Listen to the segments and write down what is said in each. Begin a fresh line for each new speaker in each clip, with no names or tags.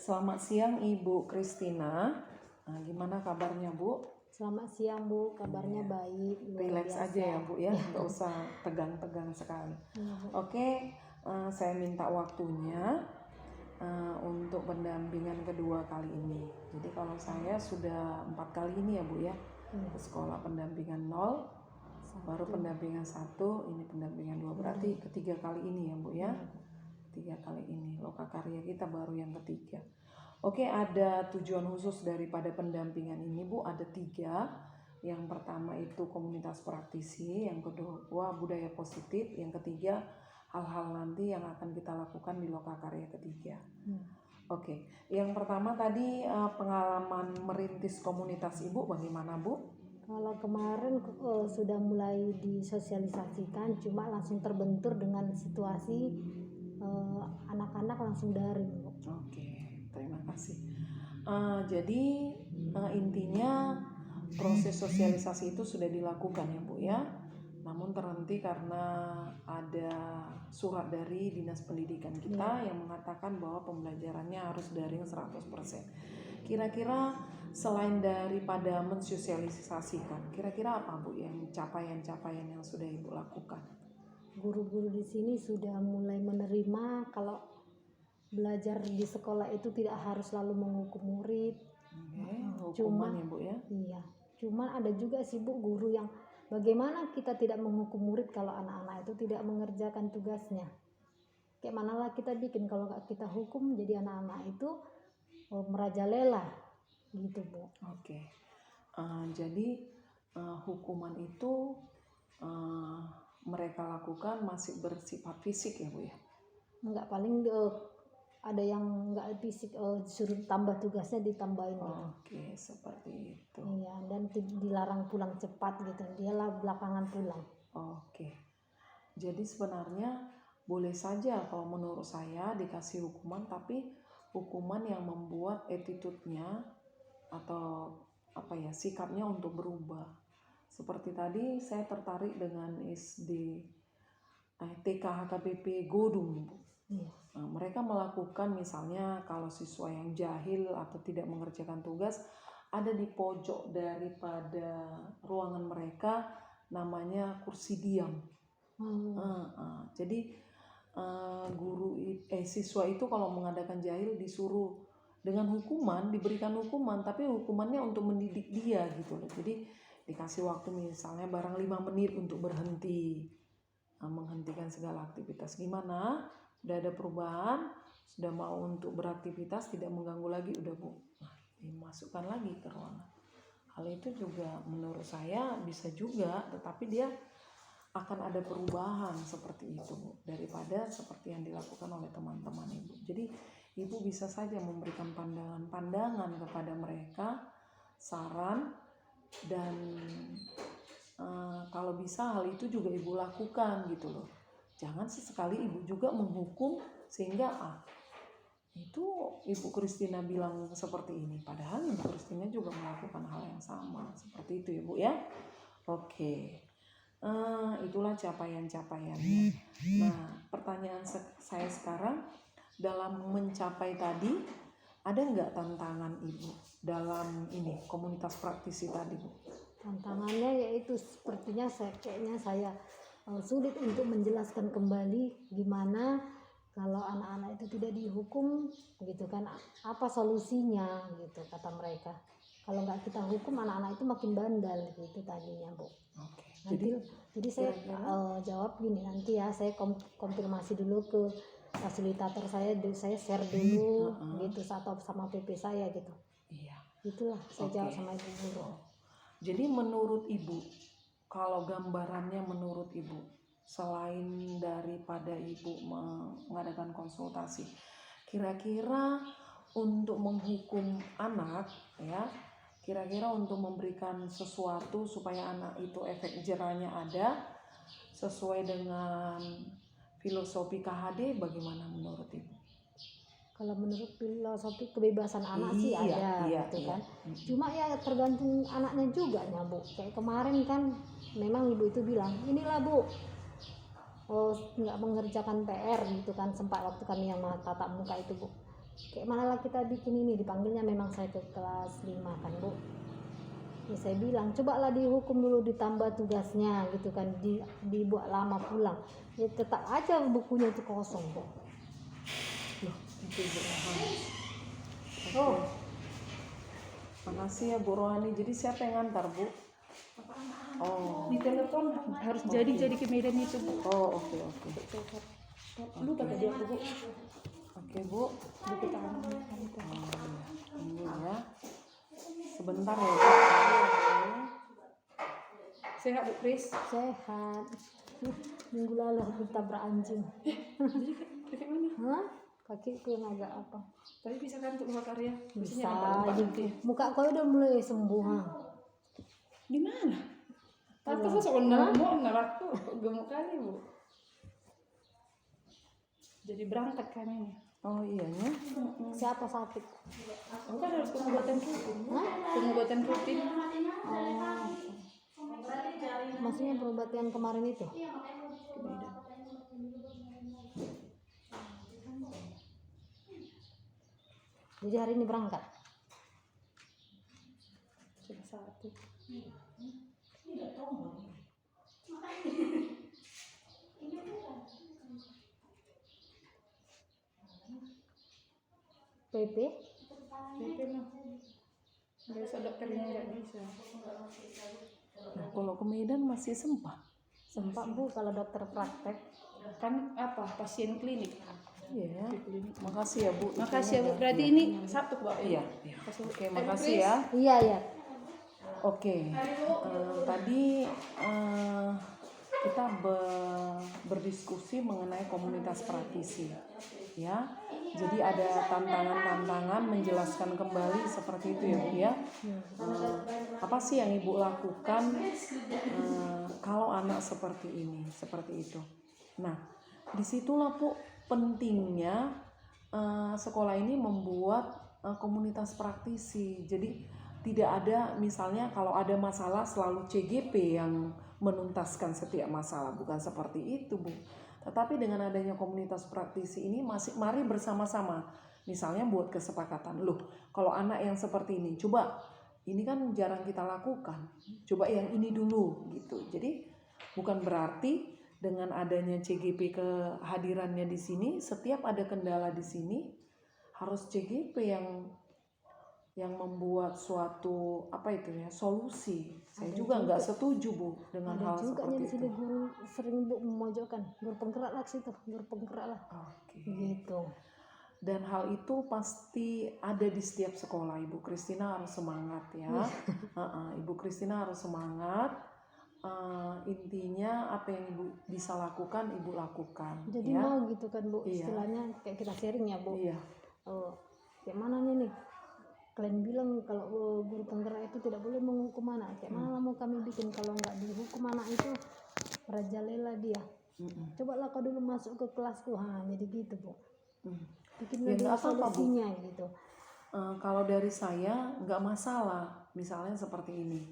Selamat siang Ibu Kristina. Gimana kabarnya Bu?
Selamat siang Bu, kabarnya baik.
Relax aja ya Bu ya, nggak usah tegang-tegang sekali. Oke, saya minta waktunya untuk pendampingan kedua kali ini. Jadi kalau saya sudah 4 kali ini ya Bu ya, ke sekolah pendampingan 0, baru pendampingan 1, ini pendampingan 2, berarti ketiga kali ini ya Bu ya. 3 kali ini, Lokakarya kita baru yang ketiga. Oke, ada tujuan khusus daripada pendampingan ini Bu, ada 3. Yang pertama itu komunitas praktisi, yang kedua budaya positif, yang ketiga hal-hal nanti yang akan kita lakukan di Lokakarya ketiga. Oke, yang pertama tadi pengalaman merintis komunitas Ibu bagaimana Bu?
Kalau kemarin sudah mulai disosialisasikan, cuma langsung terbentur dengan situasi anak-anak langsung daring Bu.
Oke, terima kasih. Jadi intinya proses sosialisasi itu sudah dilakukan ya Bu ya, namun terhenti karena ada surat dari Dinas Pendidikan kita yang mengatakan bahwa pembelajarannya harus daring 100%. Kira-kira selain daripada mensosialisasikan, kira-kira apa Bu yang capaian-capaian yang sudah Ibu lakukan?
Guru-guru di sini sudah mulai menerima kalau belajar di sekolah itu tidak harus selalu menghukum murid.
Hukuman ya Bu ya?
Iya, cuman ada juga sih Bu guru yang bagaimana kita tidak menghukum murid kalau anak-anak itu tidak mengerjakan tugasnya. Kayak manalah kita bikin kalau nggak kita hukum, jadi anak-anak itu merajalela gitu Bu.
Oke. Jadi hukuman itu mereka lakukan masih bersifat fisik ya Bu ya?
Enggak, paling ada yang nggak fisik, suruh tambah tugasnya ditambahin gitu.
Oke, seperti itu.
Iya, dan dilarang pulang cepat gitu, dialah belakangan pulang.
Oke, jadi sebenarnya boleh saja kalau menurut saya dikasih hukuman, tapi hukuman yang membuat attitude-nya atau sikapnya untuk berubah. Seperti tadi saya tertarik dengan SD TK HKBP Godung Bu. Mereka melakukan misalnya kalau siswa yang jahil atau tidak mengerjakan tugas ada di pojok daripada ruangan mereka, namanya kursi diam. Jadi siswa itu kalau mengadakan jahil disuruh dengan hukuman, diberikan hukuman, tapi hukumannya untuk mendidik dia gitu loh. Jadi dikasih waktu misalnya barang 5 menit untuk berhenti, menghentikan segala aktivitas. Gimana? Sudah ada perubahan, sudah mau untuk beraktivitas, tidak mengganggu lagi, udah Bu. Dimasukkan lagi ke ruangan. Hal itu juga menurut saya bisa juga, tetapi dia akan ada perubahan seperti itu Bu, daripada seperti yang dilakukan oleh teman-teman Ibu. Jadi Ibu bisa saja memberikan pandangan-pandangan kepada mereka, saran, dan kalau bisa hal itu juga Ibu lakukan gitu loh. Jangan sesekali Ibu juga menghukum sehingga itu Ibu Kristina bilang seperti ini, padahal Ibu Kristina juga melakukan hal yang sama seperti itu ya Bu ya. Oke, itulah capaian-capaiannya. Nah, pertanyaan saya sekarang, dalam mencapai tadi ada nggak tantangan Ibu dalam ini komunitas praktisi tadi Bu?
Tantangannya yaitu sepertinya saya sulit untuk menjelaskan kembali gimana kalau anak-anak itu tidak dihukum gitu kan, apa solusinya gitu kata mereka. Kalau nggak kita hukum anak-anak itu makin bandel gitu tadinya Bu.
Oke.
Jadi saya jawab gini, nanti ya saya konfirmasi dulu ke fasilitator saya share dulu gitu atau sama PP saya gitu.
Iya.
Itulah saya jawab sama Ibu Guru.
Jadi menurut Ibu, kalau gambarannya menurut Ibu, selain daripada Ibu mengadakan konsultasi, kira-kira untuk menghukum anak ya, kira-kira untuk memberikan sesuatu supaya anak itu efek jerahnya ada sesuai dengan filosofi KHD, bagaimana menurut Ibu?
Kalau menurut filosofi kebebasan anak sih ada gitu kan. Cuma ya tergantung anaknya juga ya Bu. Kayak kemarin kan memang Ibu itu bilang, inilah Bu, nggak mengerjakan PR gitu kan, sempat waktu kami yang tatap muka itu Bu. kayak mana lah kita bikin ini, dipanggilnya memang saya ke kelas 5 kan Bu. Ya saya bilang cobalah dihukum dulu, ditambah tugasnya gitu kan, dibuat lama pulang, ya tetap aja bukunya itu kosong kok.
Loh, itu Bu Rohani.
Oh,
Makasih ya Bu Rohani. Jadi siapa yang ngantar Bu? Oh,
Di telepon harus jadi ke Medan itu Bu.
oh oke oke.
Lupa tadi aku Bu.
Oke Bu.
Buku tangan.
Oh, iya. Tunggu ya. Sebentar ya Bu.
Sehat Bu Kris.
sehat. Minggu lalu aku ditabrak anjing.
Jadi kayak mana?
Hah? Kakiku yang agak apa?
Tapi bisa kan untuk bawa karya?
Bisa
nampak
gitu. Muka kau udah mulai sembuh. Ha?
Di mana? Tapi saya mau aku gemuk kali Bu. Jadi berantak kan ini.
Oh iyanya.
Siapa sakit?
Aku kan harus pengobatan rutin.
Hah?
Pengobatan rutin.
Oh. Maksudnya berobat yang kemarin itu? Jadi hari ini berangkat?
Cuma satu.
PP?
PP mah. Biasa dokternya nggak bisa.
Nah, kalau ke Medan masih sempat.
Sempat Bu kalau dokter praktek.
Kan apa? Pasien klinik.
Iya. Makasih ya Bu.
Makasih ya Bu. Berarti ini Sabtu Bu.
Iya. Iya. Oke, makasih ya.
Iya ya.
Oke, tadi kita berdiskusi mengenai komunitas praktisi, ya. Jadi ada tantangan-tantangan menjelaskan kembali seperti itu ya Bu ya. Apa sih yang Ibu lakukan kalau anak seperti ini, seperti itu. Nah, disitulah Bu pentingnya sekolah ini membuat komunitas praktisi. Jadi tidak ada misalnya kalau ada masalah selalu CGP yang menuntaskan setiap masalah, bukan seperti itu Bu. Tetapi dengan adanya komunitas praktisi ini mari bersama-sama. Misalnya buat kesepakatan, loh kalau anak yang seperti ini, coba ini kan jarang kita lakukan, coba yang ini dulu gitu. Jadi bukan berarti dengan adanya CGP kehadirannya di sini, setiap ada kendala di sini harus CGP yang membuat suatu apa itu ya solusi. Saya juga nggak setuju Bu dengan hal
Ada juga
seperti
di
itu.
sini guru sering Bu memojokkan, guru penggerak lah situ, guru penggerak lah.
Oke.
Gitu.
Dan hal itu pasti ada di setiap sekolah. Ibu Kristina harus semangat ya. Ibu Kristina harus semangat. Intinya apa yang Ibu bisa lakukan, Ibu lakukan.
Jadi
ya.
mau gitu kan Bu,
Iya.
istilahnya kayak kita sharing ya Bu.
Iya.
Oh, kayak mana nih? Kalian bilang kalau guru penggerak itu tidak boleh menghukum anak. Kayak mana mau kami bikin kalau nggak dihukum anak itu merajalela dia. Cobalah kau dulu masuk ke kelasku. Jadi gitu Bu. Bikin
Ya,
dulu
nggak apa-apa, Bu.
solusinya gitu.
Kalau dari saya nggak masalah, misalnya seperti ini.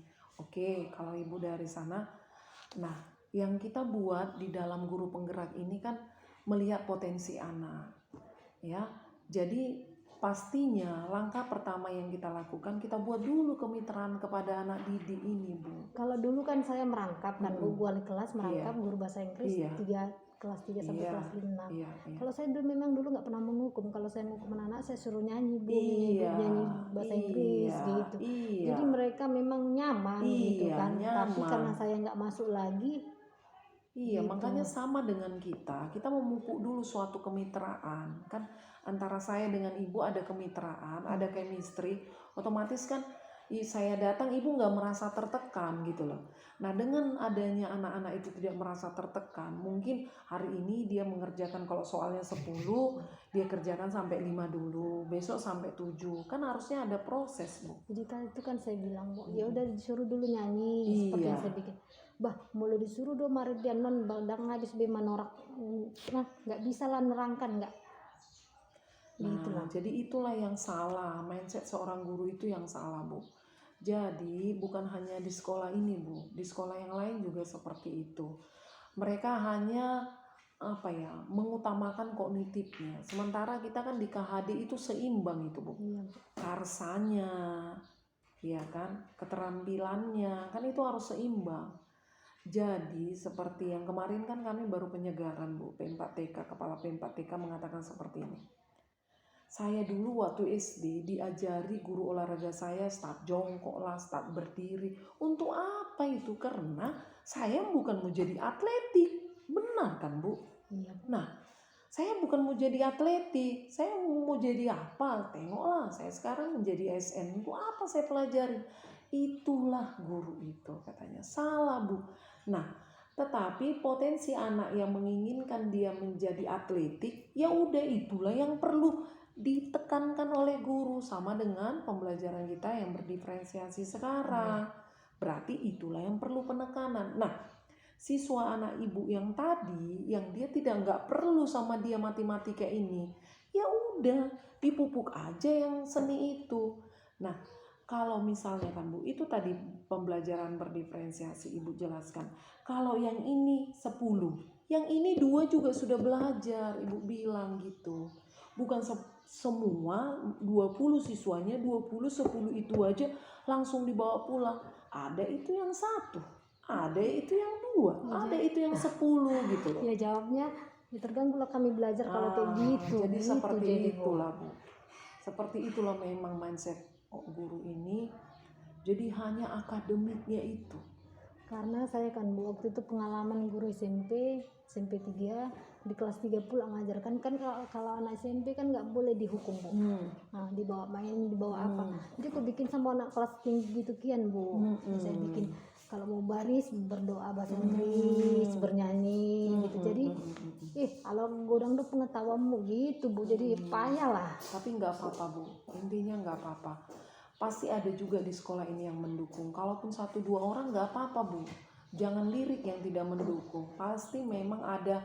Oke, kalau Ibu dari sana, nah yang kita buat di dalam guru penggerak ini kan melihat potensi anak, ya. Jadi pastinya langkah pertama yang kita lakukan, kita buat dulu kemitraan kepada anak didik ini, Bu.
Kalau dulu kan saya merangkap kan Bu, wali kelas merangkap
Iya.
guru bahasa Inggris
Iya.
kelas 3 sampai
Iya.
kelas 6.
Iya.
Kalau saya memang dulu nggak pernah menghukum. Kalau saya menghukum anak saya suruh nyanyi Bu,
Iya.
nyanyi bahasa Inggris gitu.
Iya.
Jadi mereka memang nyaman gitu
Iya,
kan. Tapi
nyaman.
karena saya nggak masuk lagi,
Iya,
gitu.
makanya sama dengan kita memupuk dulu suatu kemitraan. Kan antara saya dengan Ibu ada kemitraan, ada chemistry, otomatis kan saya datang Ibu nggak merasa tertekan gitu loh. Nah dengan adanya anak-anak itu tidak merasa tertekan, mungkin hari ini dia mengerjakan kalau soalnya 10, dia kerjakan sampai 5 dulu, besok sampai 7, kan harusnya ada proses Bu.
Jadi kan itu kan saya bilang Bu, ya udah disuruh dulu nyanyi seperti yang
Iya.
saya bikin. Bah, mulai disuruh dong mari dia non badang habis be manorak. Nah, nggak bisa lah nerangkan nggak. Gitu
Nah,
lah.
jadi itulah yang salah, mindset seorang guru itu yang salah, Bu. Jadi bukan hanya di sekolah ini, Bu, di sekolah yang lain juga seperti itu. Mereka hanya mengutamakan kognitifnya. Sementara kita kan di KHD itu seimbang itu Bu.
Iya.
Karsanya, ya kan, keterampilannya kan itu harus seimbang. Jadi seperti yang kemarin kan kami baru penyegaran Bu, P4TK, kepala P4TK mengatakan seperti ini. Saya dulu waktu SD diajari guru olahraga saya start jongkok lah, start berdiri. Untuk apa itu? Karena saya bukan mau jadi atletik. Benar kan Bu?
Iya.
Nah, saya bukan mau jadi atletik. Saya mau jadi apa? Tengoklah, saya sekarang menjadi ASN. Itu apa saya pelajari? Itulah guru itu katanya. Salah Bu. Nah, tetapi potensi anak yang menginginkan dia menjadi atletik, ya udah itulah yang perlu ditekankan oleh guru, sama dengan pembelajaran kita yang berdiferensiasi sekarang. Berarti itulah yang perlu penekanan. Nah, siswa anak ibu yang tadi, yang dia nggak perlu sama dia matematika ini, ya udah dipupuk aja yang seni itu. Nah, kalau misalnya kan Bu, itu tadi pembelajaran berdiferensiasi Ibu jelaskan. Kalau yang ini 10, yang ini 2 juga sudah belajar, Ibu bilang gitu. Bukan semua 20 siswanya 10 itu aja langsung dibawa pulang. Ada itu yang 1, ada itu yang 2, ada itu yang 10 gitu loh.
Ya jawabnya ya terganggu lah kami belajar kalau kayak gitu.
Jadi
gitu
seperti
jadi,
itulah Bu. Seperti itulah memang mindset guru ini. Jadi hanya akademiknya itu.
Karena saya kan Bu, waktu itu pengalaman guru SMP 3 di kelas 3 pula ngajarkan kan, kalau anak SMP kan nggak boleh dihukum Bu. Nah, dibawa main, dibawa apa. Jadi aku bikin sama anak kelas tinggi gitu kian Bu. Saya bikin kalau mau baris berdoa bahasa Inggris, bernyanyi gitu. Jadi kalau godang tuh pengetahuanmu gitu Bu. Jadi payah lah.
Tapi nggak apa-apa Bu. Intinya nggak apa-apa. Pasti ada juga di sekolah ini yang mendukung. Kalaupun 1-2 orang nggak apa-apa Bu. Jangan lirik yang tidak mendukung. Pasti memang ada,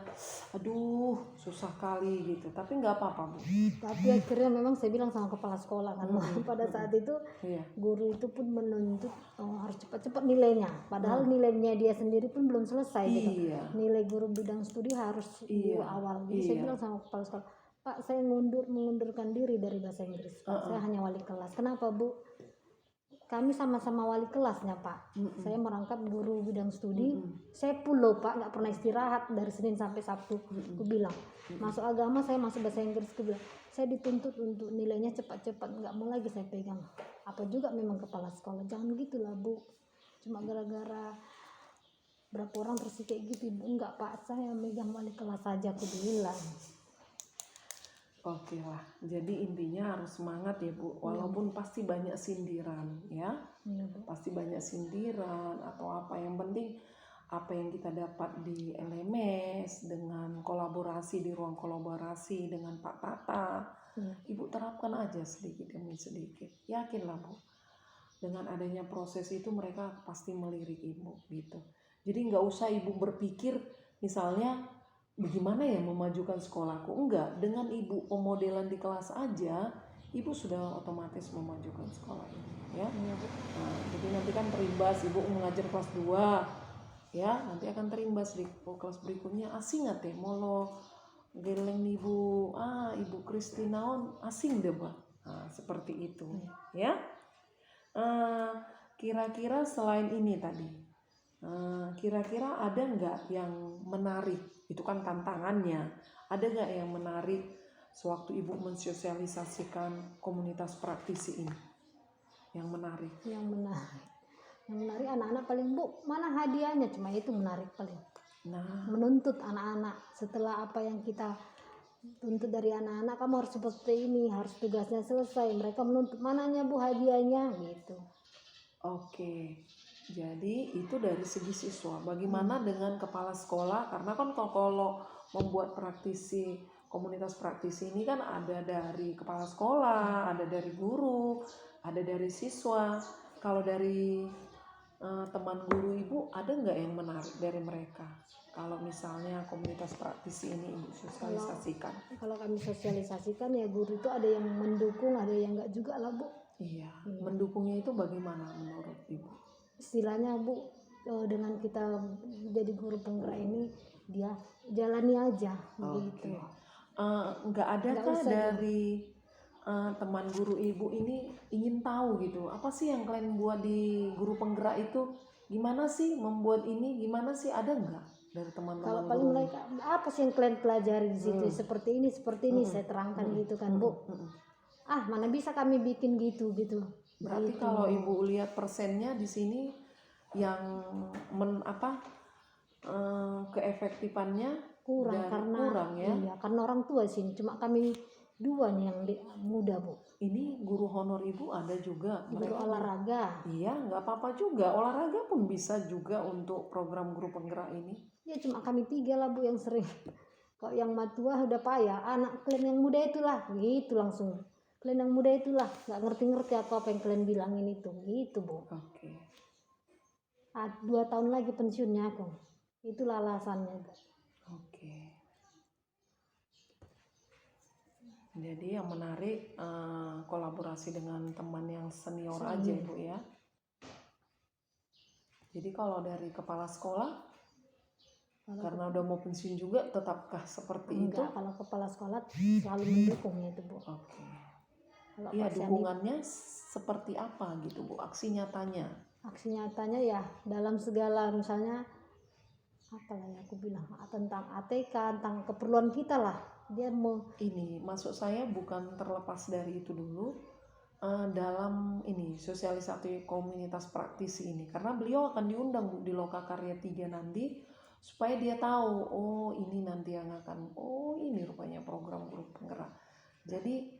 aduh susah kali gitu. Tapi nggak apa-apa Bu.
Tapi akhirnya memang saya bilang sama kepala sekolah kan, pada saat itu
Iya.
guru itu pun menuntut harus cepat-cepat nilainya. Padahal nilainya dia sendiri pun belum selesai gitu.
Iya.
Nilai guru bidang studi harus di awal. Jadi saya bilang sama kepala sekolah, Pak, saya mengundurkan diri dari bahasa Inggris. Pak, saya hanya wali kelas. Kenapa Bu? Kami sama-sama wali kelasnya Pak. Saya merangkap guru bidang studi. Saya pulau Pak, nggak pernah istirahat dari Senin sampai Sabtu. Aku bilang, masuk agama saya masuk bahasa Inggris. Aku bilang, saya dituntut untuk nilainya cepat-cepat, nggak mau lagi saya pegang. Apa juga memang kepala sekolah, jangan gitulah Bu. Cuma gara-gara berapa orang terus kayak gitu, Bu. Enggak Pak, saya megang wali kelas saja, aku bilang.
Oke lah, jadi intinya harus semangat ya Bu, walaupun pasti banyak sindiran ya, pasti banyak sindiran atau apa, yang penting apa yang kita dapat di LMS dengan kolaborasi di ruang kolaborasi dengan Pak Tata, Ibu terapkan aja sedikit demi sedikit, yakinlah Bu, dengan adanya proses itu mereka pasti melirik Ibu gitu. Jadi nggak usah Ibu berpikir misalnya bagaimana ya memajukan sekolahku, enggak, dengan Ibu pemodelan di kelas aja Ibu sudah otomatis memajukan sekolah ini ya. Nah, jadi nanti kan terimbas Ibu mengajar kelas 2 ya, nanti akan terimbas di kelas berikutnya asing nggak teh molo geleng Ibu Ibu Kristinaon asing deh Pak. Nah, seperti itu ya. Kira-kira selain ini tadi, kira-kira ada nggak yang menarik? Itu kan tantangannya. Ada nggak yang menarik sewaktu Ibu mensosialisasikan komunitas praktisi ini? Yang menarik?
Yang menarik anak-anak paling Bu, mana hadiahnya, cuma itu menarik paling.
Nah,
Menuntut anak-anak setelah apa yang kita tuntut dari anak-anak, kamu harus seperti ini, harus tugasnya selesai. Mereka menuntut, mananya Bu hadiahnya gitu.
Oke. Jadi itu dari segi siswa. Bagaimana dengan kepala sekolah? Karena kan kalau membuat praktisi, komunitas praktisi ini kan ada dari kepala sekolah, ada dari guru, ada dari siswa. Kalau dari teman guru Ibu, ada nggak yang menarik dari mereka? Kalau misalnya komunitas praktisi ini Ibu sosialisasikan.
Kalau kami sosialisasikan ya guru itu ada yang mendukung, ada yang enggak juga lah Bu.
Iya. Mendukungnya itu bagaimana menurut Ibu?
Istilahnya Bu, dengan kita jadi guru penggerak ini, dia jalani aja
Oke.
gitu.
Nggak ada
Nggak
kah
usah
dari teman guru ibu ini ingin tahu gitu, apa sih yang kalian buat di guru penggerak itu? Gimana sih membuat ini? Gimana sih, ada nggak dari
Kalau
teman-teman
paling
guru?
mereka apa sih yang kalian pelajari di situ? Seperti ini,
Mm-mm.
saya terangkan
Mm-mm.
gitu kan, Bu.
Mm-mm.
Mana bisa kami bikin gitu.
Berarti
Gitu.
kalau ibu lihat persennya di sini yang keefektifannya
Kurang karena
kurang ya.
iya, karena orang tua sini cuma kami dua nih yang muda, Bu.
Ini guru honor ibu ada juga.
Guru
Mereka
olahraga.
Iya, nggak apa-apa juga. Olahraga pun bisa juga untuk program guru penggerak ini.
Ya cuma kami 3 lah, Bu, yang sering. Kalau yang matua udah payah, anak kalian yang muda itulah, gitu langsung. Kalian yang muda itulah, nggak ngerti-ngerti apa yang kalian bilangin itu, gitu, Bu.
Oke.
2 tahun lagi pensiunnya aku. Itulah alasannya.
Oke. Jadi yang menarik kolaborasi dengan teman yang senior aja, Bu ya. Jadi kalau dari kepala sekolah, karena udah mau pensiun juga, tetapkah seperti itu?
Enggak, kalau kepala sekolah selalu mendukungnya itu, Bu.
Oke.
Kalau
Iya,
Pak Syandi,
dukungannya seperti apa gitu, Bu? Aksi nyatanya.
aksi nyatanya ya dalam segala, misalnya apa lah ya aku bilang, tentang ATK, tentang keperluan kita lah. Dia mau
Ini maksud saya bukan terlepas dari itu dulu, dalam ini sosialisasi komunitas praktisi ini, karena beliau akan diundang, Bu, di Lokakarya 3 nanti, supaya dia tahu, oh ini nanti yang akan, oh ini rupanya program guru penggerak. Jadi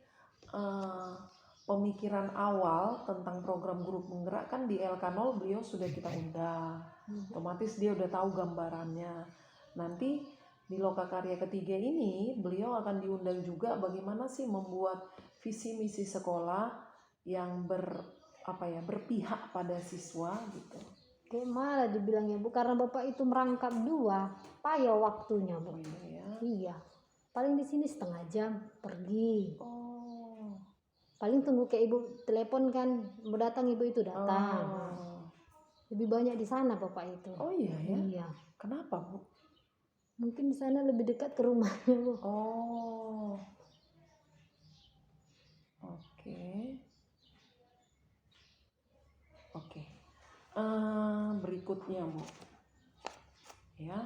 pemikiran awal tentang program guru penggerak kan di LK0 beliau sudah kita undang, otomatis dia udah tahu gambarannya. Nanti di Lokakarya ketiga ini beliau akan diundang juga bagaimana sih membuat visi misi sekolah yang berpihak pada siswa gitu.
kayak malah dibilangnya, Bu, karena Bapak itu merangkap 2, payah waktunya, Bu.
Oh iya ya.
Iya. Paling di sini setengah jam pergi.
Oh.
Paling tunggu ke ibu telepon kan, mau datang ibu itu datang.
Oh.
Lebih banyak di sana Bapak itu.
Oh iya ya.
Iya.
Kenapa, Bu?
Mungkin di sana lebih dekat ke rumahnya, Bu.
Oh. Oke. Oke. Berikutnya, Bu. Ya.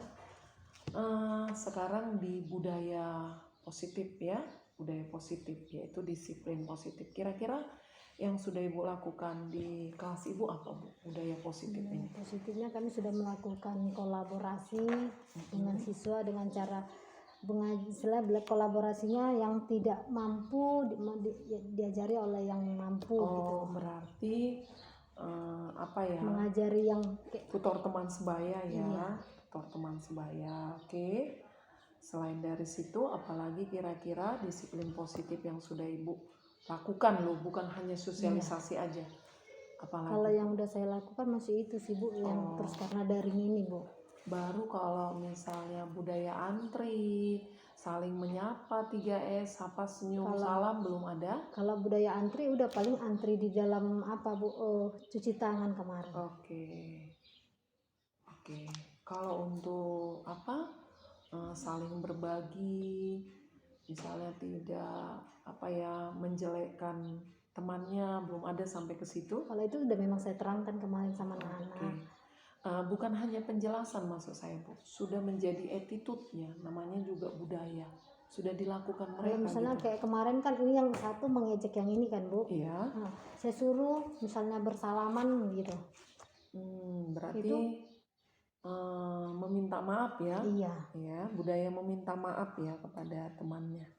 Sekarang di budaya positif ya. Budaya positif yaitu disiplin positif. Kira-kira yang sudah Ibu lakukan di kelas Ibu apa, Bu? Budaya positif ini.
Positifnya kami sudah melakukan kolaborasi dengan siswa dengan cara kolaborasinya yang tidak mampu diajari oleh yang mampu.
Oh,
gitu.
berarti
Mengajari yang
tutor teman sebaya ya.
Iya.
Tutor teman sebaya. Oke. Selain dari situ, apalagi kira-kira disiplin positif yang sudah Ibu lakukan loh, bukan hanya sosialisasi aja. Apalagi?
Kalau yang udah saya lakukan masih itu sih, Bu, yang terus karena daring ini, Bu.
Baru kalau misalnya budaya antri, saling menyapa 3S, sapa, senyum, salam belum ada.
Kalau budaya antri udah paling antri di dalam apa, Bu, cuci tangan kemarin.
Oke. Kalau untuk saling berbagi, misalnya tidak menjelekkan temannya, belum ada sampai ke situ.
Kalau itu udah memang saya terangkan kemarin sama anak-anak.
Bukan hanya penjelasan maksud saya, Bu, sudah menjadi attitude-nya, namanya juga budaya, sudah dilakukan mereka.
Kalau misalnya
gitu.
kayak kemarin kan ini yang satu mengejek yang ini kan, Bu.
Iya.
Nah, saya suruh misalnya bersalaman gitu.
Berarti
Itu
meminta maaf ya.
Iya.
Ya, budaya meminta maaf ya kepada temannya.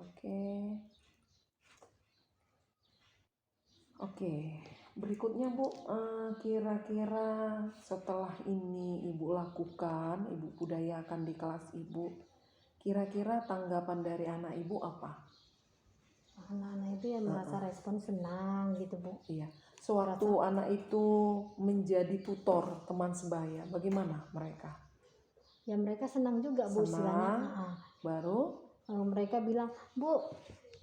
Oke. Berikutnya, Bu, kira-kira setelah ini Ibu lakukan, Ibu budayakan di kelas Ibu, kira-kira tanggapan dari anak Ibu apa?
Anak-anak itu ya merasa respon senang gitu, Bu.
Iya. Sewaktu anak itu menjadi tutor teman sebaya, bagaimana mereka?
Ya mereka senang juga, Bu, istilahnya.
Baru?
Mereka bilang, Bu,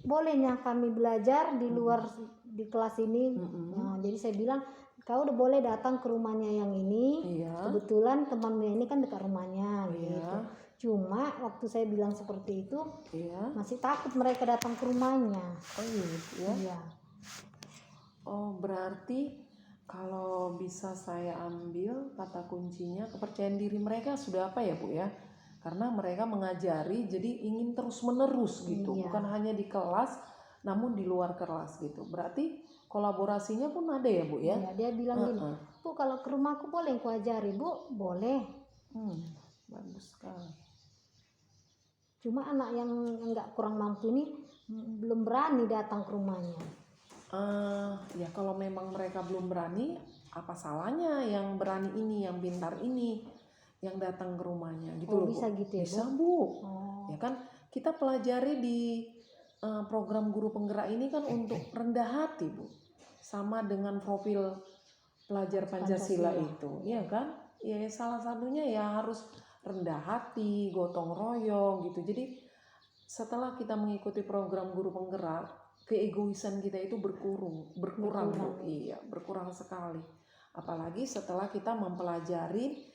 bolehnya kami belajar di luar di kelas ini. Nah, jadi saya bilang kau udah boleh datang ke rumahnya yang ini.
Iya.
Kebetulan temanmu ini kan dekat rumahnya
Iya.
gitu. Cuma waktu saya bilang seperti itu
Iya.
masih takut mereka datang ke rumahnya.
Oh gitu ya.
Iya.
Oh berarti kalau bisa saya ambil kata kuncinya kepercayaan diri mereka sudah apa ya Bu ya? Karena mereka mengajari jadi ingin terus menerus gitu,
Iya.
bukan hanya di kelas namun di luar kelas gitu. Berarti kolaborasinya pun ada ya Bu ya?
Iya, dia bilang gini, Bu kalau ke rumahku boleh ku ajari, Bu? Boleh.
Bagus sekali.
Cuma anak yang nggak kurang mampu ini belum berani datang ke rumahnya.
Ya kalau memang mereka belum berani, apa salahnya yang berani ini, yang pintar ini, yang datang ke rumahnya gitu loh Bu.
Bisa gitu ya,
Bisa
Bu?
Bu.
Oh.
Ya kan kita pelajari di program guru penggerak ini kan untuk rendah hati Bu, sama dengan profil pelajar Pancasila itu, ya kan? Ya salah satunya ya harus rendah hati, gotong royong gitu. Jadi setelah kita mengikuti program guru penggerak, keegoisan kita itu berkurang Bu. Iya, berkurang sekali. Apalagi setelah kita mempelajari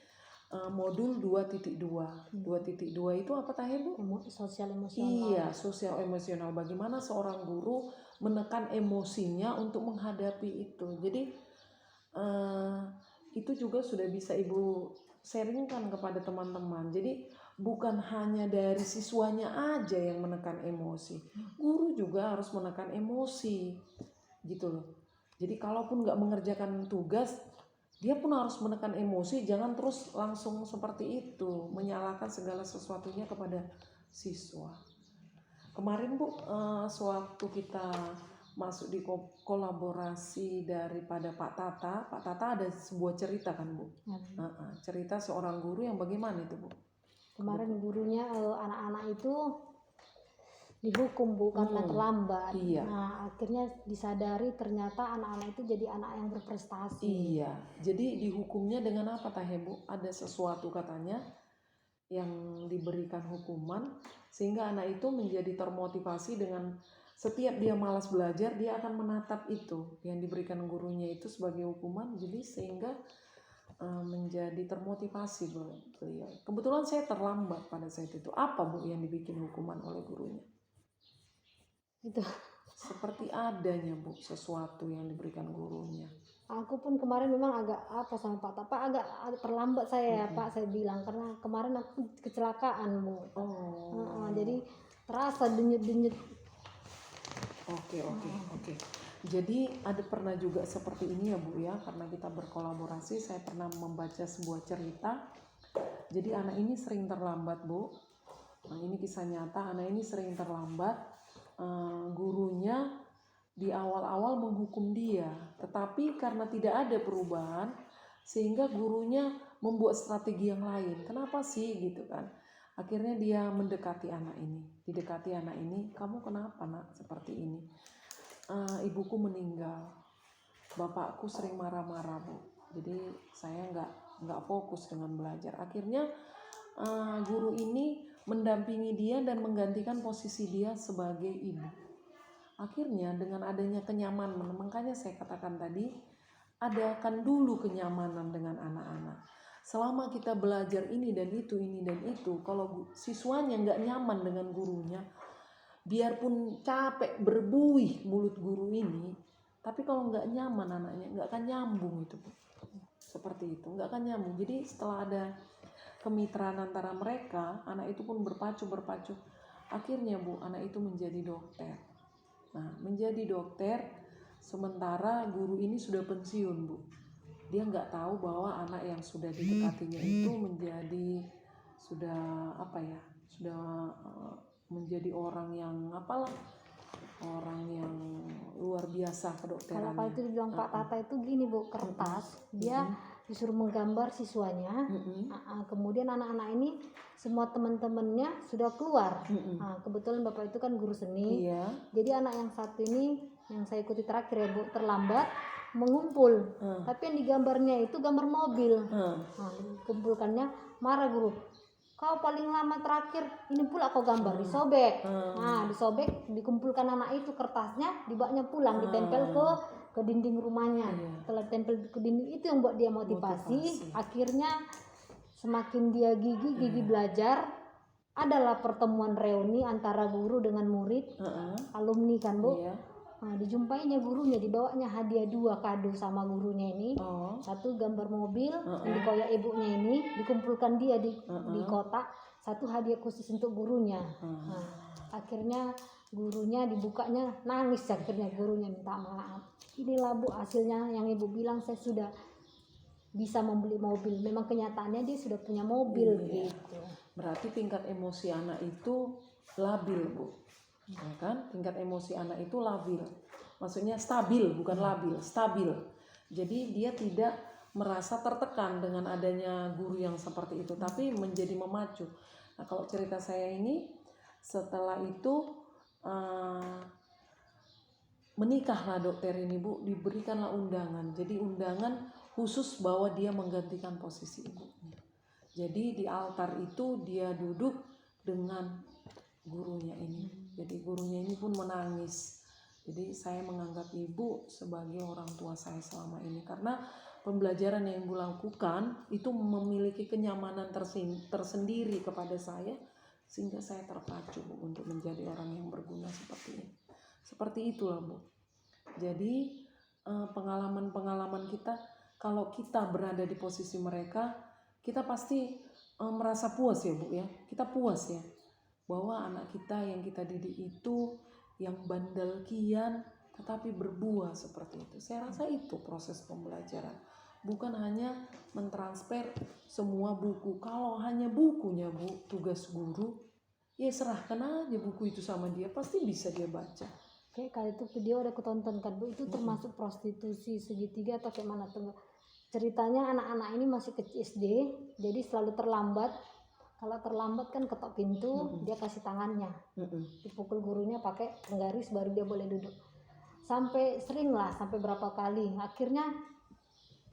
modul 2.2. 2.2 itu apa tadi Bu?
Sosial emosional.
Iya, sosial emosional. Bagaimana seorang guru menekan emosinya untuk menghadapi itu. Jadi itu juga sudah bisa Ibu sharingkan kepada teman-teman. Jadi bukan hanya dari siswanya aja yang menekan emosi, guru juga harus menekan emosi, gitu loh. Jadi kalaupun nggak mengerjakan tugas, dia pun harus menekan emosi, jangan terus langsung seperti itu, menyalahkan segala sesuatunya kepada siswa. Kemarin Bu, sewaktu kita masuk di kolaborasi daripada Pak Tata ada sebuah cerita kan Bu? Cerita seorang guru yang bagaimana itu Bu?
Kemarin gurunya anak-anak itu dihukum Bu karena terlambat.
Iya.
Nah akhirnya disadari ternyata anak-anak itu jadi anak yang berprestasi.
Iya, jadi dihukumnya dengan apa Teh Bu? Ada sesuatu katanya yang diberikan hukuman sehingga anak itu menjadi termotivasi dengan setiap dia malas belajar dia akan menatap itu yang diberikan gurunya itu sebagai hukuman, jadi sehingga menjadi termotivasi beliau. Kebetulan saya terlambat pada saat itu. Apa Bu yang dibikin hukuman oleh gurunya?
Itu.
Seperti adanya Bu sesuatu yang diberikan gurunya.
Aku pun kemarin memang agak apa sama Pak Tata, agak terlambat saya ya Pak, saya bilang karena kemarin aku kecelakaan Bu. Jadi terasa denyut-denyut.
Oke. Jadi ada pernah juga seperti ini ya Bu ya, karena kita berkolaborasi, saya pernah membaca sebuah cerita. Jadi anak ini sering terlambat Bu. Nah, ini kisah nyata, anak ini sering terlambat. Gurunya di awal-awal menghukum dia, tetapi karena tidak ada perubahan, sehingga gurunya membuat strategi yang lain. Kenapa sih gitu kan? Akhirnya dia mendekati anak ini, kamu kenapa Nak seperti ini? Ibuku meninggal, bapakku sering marah-marah Bu, jadi saya nggak fokus dengan belajar. Akhirnya guru ini mendampingi dia dan menggantikan posisi dia sebagai ibu. Akhirnya dengan adanya kenyamanan, makanya saya katakan tadi, adakan dulu kenyamanan dengan anak-anak. Selama kita belajar ini dan itu, kalau siswanya nggak nyaman dengan gurunya, biarpun capek berbuih mulut guru ini, tapi kalau nggak nyaman anaknya nggak akan nyambung itu Bu. Seperti itu, nggak akan nyambung. Jadi setelah ada kemitraan antara mereka, anak itu pun berpacu. Akhirnya Bu, anak itu menjadi dokter. Nah, menjadi dokter sementara guru ini sudah pensiun Bu. Dia nggak tahu bahwa anak yang sudah didekatinya itu sudah menjadi orang yang orang yang luar biasa kedokterannya.
Kalau itu dibilang Pak Tata itu gini Bu, kertas dia disuruh menggambar siswanya. Kemudian anak-anak ini semua teman-temannya sudah keluar. Kebetulan Bapak itu kan guru seni.
Iya.
Jadi anak yang satu ini yang saya ikuti terakhir ya Bu, terlambat mengumpul. Tapi yang digambarnya itu gambar mobil. Kumpulkannya, marah guru. Kau paling lama terakhir, ini pula kau gambar, disobek. Nah, disobek, dikumpulkan anak itu kertasnya, dibawanya pulang, ditempel ke ke dinding rumahnya.
Iya.
Setelah tempel ke dinding itu yang buat dia motivasi. Akhirnya semakin dia gigi belajar, adalah pertemuan reuni antara guru dengan murid, alumni kan Bu.
Iya.
Nah, dijumpainya gurunya, dibawanya hadiah 2 kado sama gurunya ini. Satu gambar mobil yang dikoyak ibunya ini, dikumpulkan dia di kotak. Satu hadiah khusus untuk gurunya. Nah, akhirnya gurunya dibukanya nangis, akhirnya gurunya minta maaf. Inilah Bu hasilnya yang ibu bilang, saya sudah bisa membeli mobil. Memang kenyataannya dia sudah punya mobil gitu.
Berarti tingkat emosi anak itu labil, Bu. Ya kan? Tingkat emosi anak itu labil. Maksudnya stabil, bukan labil, stabil. Jadi dia tidak merasa tertekan dengan adanya guru yang seperti itu, tapi menjadi memacu. Nah, kalau cerita saya ini, setelah itu menikahlah dokter ini, Bu, diberikanlah undangan. Jadi undangan khusus bahwa dia menggantikan posisi ibunya. Jadi di altar itu dia duduk dengan gurunya ini. Jadi gurunya ini pun menangis. Jadi saya menganggap ibu sebagai orang tua saya selama ini, karena pembelajaran yang ibu lakukan itu memiliki kenyamanan tersendiri kepada saya, sehingga saya terpacu, Bu, untuk menjadi orang yang berguna seperti ini. Seperti itulah, Bu. Jadi pengalaman-pengalaman kita, kalau kita berada di posisi mereka, kita pasti merasa puas ya, Bu ya. Kita puas ya, bahwa anak kita yang kita didik itu yang bandel kian tetapi berbuah seperti itu. Saya rasa itu proses pembelajaran. Bukan hanya mentransfer semua buku. Kalau hanya bukunya, Bu, tugas guru, ya serahkan aja buku itu sama dia, pasti bisa dia baca.
Oke, kalau itu video udah kutonton kan Bu, itu termasuk prostitusi segitiga atau kayak mana tuh? Ceritanya anak-anak ini masih kecil SD, jadi selalu terlambat. Kalau terlambat kan ketok pintu, dia kasih tangannya, dipukul gurunya pakai penggaris baru dia boleh duduk. Sampai sering lah, sampai berapa kali. Akhirnya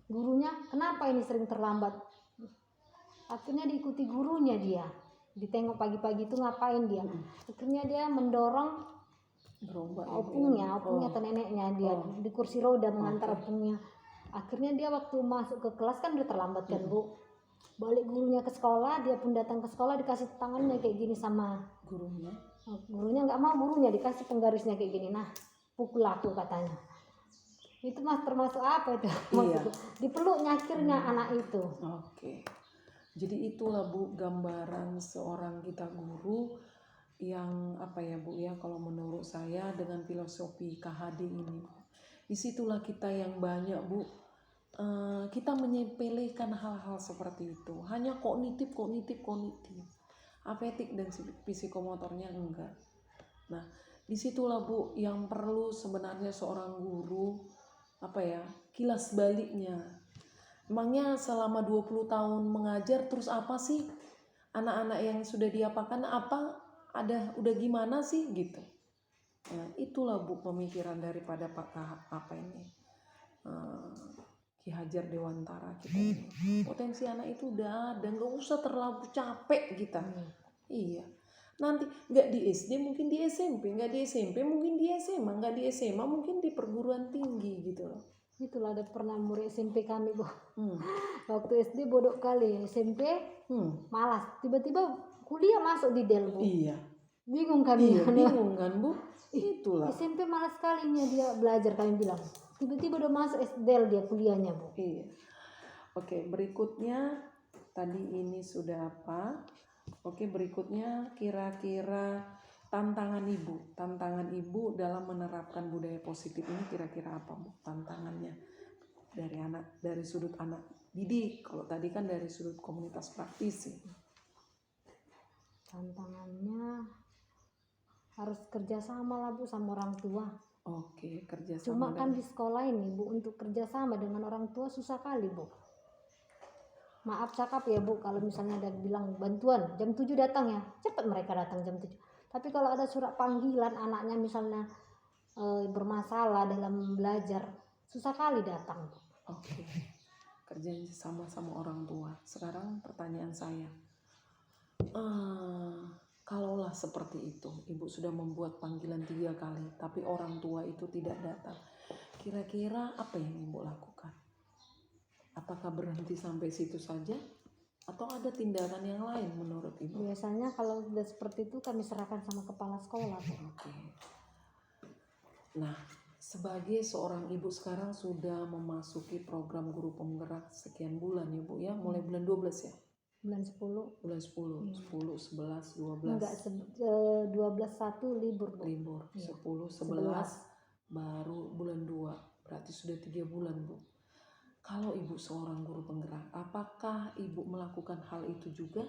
gurunya, kenapa ini sering terlambat? Akhirnya diikuti gurunya dia, ditengok pagi-pagi itu ngapain dia. Akhirnya dia mendorong opungnya atau neneknya dia di kursi roda mengantar opungnya. Akhirnya dia waktu masuk ke kelas kan udah terlambat kan Bu. Balik gurunya ke sekolah, dia pun datang ke sekolah dikasih tangannya kayak gini sama
gurunya.
Gurunya nggak mau, gurunya dikasih penggarisnya kayak gini. Nah, pukul aku katanya. Itu Mas termasuk apa itu?
Iya.
Dipeluknya akhirnya anak itu.
Oke. Jadi itulah, Bu, gambaran seorang kita guru yang apa ya, Bu ya, kalau menurut saya dengan filosofi KHD ini, Bu. Disitulah kita yang banyak, Bu, kita menyepelekan hal-hal seperti itu. Hanya kognitif. Afetik dan psikomotornya enggak. Nah, disitulah, Bu, yang perlu sebenarnya seorang guru kilas baliknya. Emangnya selama 20 tahun mengajar terus apa sih? Anak-anak yang sudah diapakan udah gimana sih gitu. Nah, itulah, Bu, pemikiran daripada Ki Hajar Dewantara kita ini. Potensi anak itu udah ada, nggak usah terlalu capek kita. Iya. Nanti nggak di SD mungkin di SMP, nggak di SMP mungkin di SMA, nggak di SMA mungkin di perguruan tinggi gitu loh.
Itulah ada pernah murid SMP kami, Bu. Waktu SD bodoh kali, SMP malas, tiba-tiba kuliah masuk di Del, Bu.
Iya.
Bingung kami.
Iya, bingung kan, Bu? Itulah.
SMP malas sekalinya dia belajar, kami bilang. Tiba-tiba udah masuk Del dia kuliahnya, Bu.
Iya. Oke, berikutnya tadi ini sudah apa? Oke, berikutnya kira-kira tantangan ibu dalam menerapkan budaya positif ini kira-kira apa, Bu? Tantangannya dari sudut anak didik. Kalau tadi kan dari sudut komunitas praktisi.
Tantangannya harus kerjasama lah, Bu, sama orang tua.
Oke, kerjasama.
Cuma kan di sekolah ini, Bu, untuk kerjasama dengan orang tua susah kali, Bu. Maaf cakap ya, Bu, kalau misalnya ada bilang bantuan jam 7 datang ya, cepat mereka datang jam 7. Tapi kalau ada surat panggilan anaknya misalnya bermasalah dalam belajar, susah kali datang, Bu.
Oke. Kerjanya sama-sama orang tua. Sekarang pertanyaan saya. Kalaulah seperti itu, ibu sudah membuat panggilan 3 kali, tapi orang tua itu tidak datang. kira-kira apa yang ibu lakukan? Apakah berhenti sampai situ saja atau ada tindakan yang lain menurut ibu?
Biasanya kalau sudah seperti itu kami serahkan sama kepala sekolah, Bu.
Oke. Nah, sebagai seorang ibu sekarang sudah memasuki program guru penggerak sekian bulan ya Bu ya, mulai bulan 12 ya?
Bulan 10.
Bulan 10, 10, 11, 12.
Enggak, 12 1 libur, Bu.
Libur,
Iya.
10, 11, baru bulan 2. Berarti sudah 3 bulan Bu. Kalau ibu seorang guru penggerak, apakah ibu melakukan hal itu juga?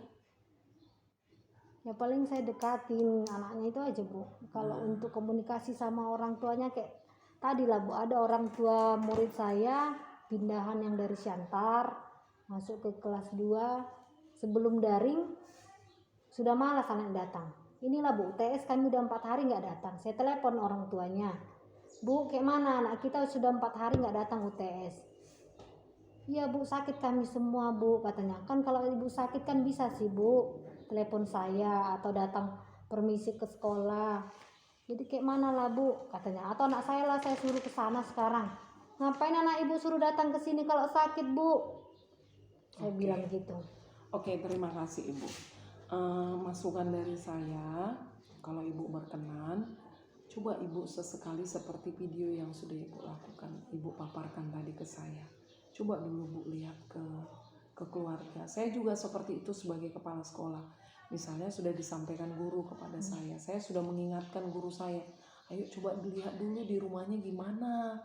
Ya paling saya dekatin anaknya itu aja, Bu. Kalau untuk komunikasi sama orang tuanya kayak tadi lah, Bu, ada orang tua murid saya pindahan yang dari Siantar masuk ke kelas 2 sebelum daring sudah malas anak datang. Inilah, Bu, UTS kami udah 4 hari nggak datang. Saya telepon orang tuanya, Bu, kayak mana anak kita sudah 4 hari nggak datang UTS. Iya, Bu, sakit kami semua, Bu, katanya. Kan kalau ibu sakit kan bisa sih, Bu, telepon saya atau datang permisi ke sekolah. Jadi kayak mana lah, Bu, katanya. Atau anak saya lah saya suruh ke sana sekarang. Ngapain anak ibu suruh datang ke sini kalau sakit, Bu? Saya bilang gitu.
Oke, terima kasih Ibu. Masukan dari saya, kalau Ibu berkenan, coba Ibu sesekali seperti video yang sudah Ibu lakukan, Ibu paparkan tadi ke saya. Coba dulu Bu lihat ke keluarga. Saya juga seperti itu sebagai kepala sekolah. Misalnya sudah disampaikan guru kepada saya sudah mengingatkan guru saya, ayo coba dilihat dulu di rumahnya gimana.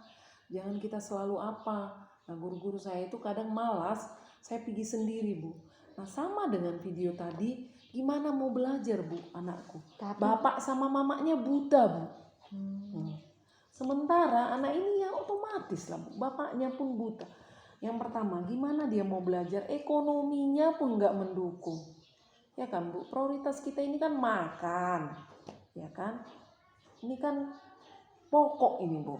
Jangan kita selalu apa. Nah, guru-guru saya itu kadang malas, saya pergi sendiri Bu. Nah, sama dengan video tadi, gimana mau belajar Bu anakku? Bapak sama mamanya buta Bu. Sementara anak ini ya otomatis lah Bu, bapaknya pun buta. Yang pertama, gimana dia mau belajar? Ekonominya pun nggak mendukung. Ya kan Bu, prioritas kita ini kan makan. Ya kan? Ini kan pokok ini Bu.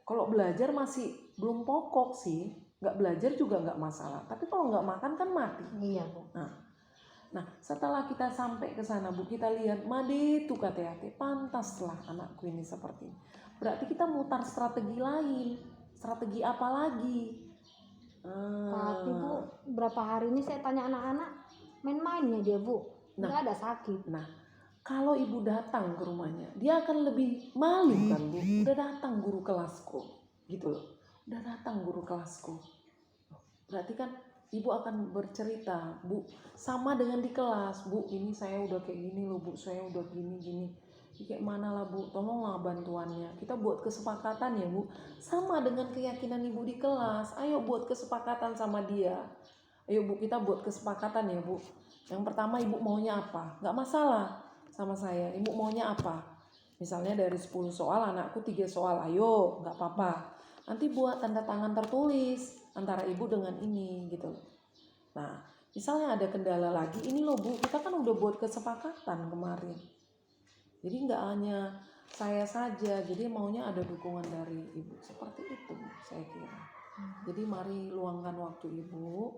Kalau belajar masih belum pokok sih. Nggak belajar juga nggak masalah. Tapi kalau nggak makan kan mati.
Iya, Bu.
Nah, setelah kita sampai ke sana Bu, kita lihat Made itu KTAT, pantaslah anakku ini seperti ini. Berarti kita mutar strategi lain. Strategi apa lagi?
Tapi Bu, berapa hari ini saya tanya anak-anak, main-mainnya dia, Bu. Nggak ada sakit.
Nah, kalau ibu datang ke rumahnya, dia akan lebih malu kan Bu. Udah datang guru kelasku, gitu loh. Udah datang guru kelasku. Berarti kan ibu akan bercerita, Bu, sama dengan di kelas, Bu, ini saya udah kayak gini loh Bu, saya udah gini. Kayak mana lah Bu, tolonglah bantuannya. Kita buat kesepakatan ya Bu, sama dengan keyakinan ibu di kelas. Ayo buat kesepakatan sama dia. Ayo Bu, kita buat kesepakatan ya Bu. Yang pertama ibu maunya apa? Gak masalah sama saya, ibu maunya apa? Misalnya dari 10 soal, anakku 3 soal, ayo gak apa-apa. Nanti buat tanda tangan tertulis antara ibu dengan ini gitu. Nah, misalnya ada kendala lagi, ini loh Bu, kita kan udah buat kesepakatan kemarin. Jadi nggak hanya saya saja, jadi maunya ada dukungan dari ibu. Seperti itu saya kira. Jadi mari luangkan waktu ibu,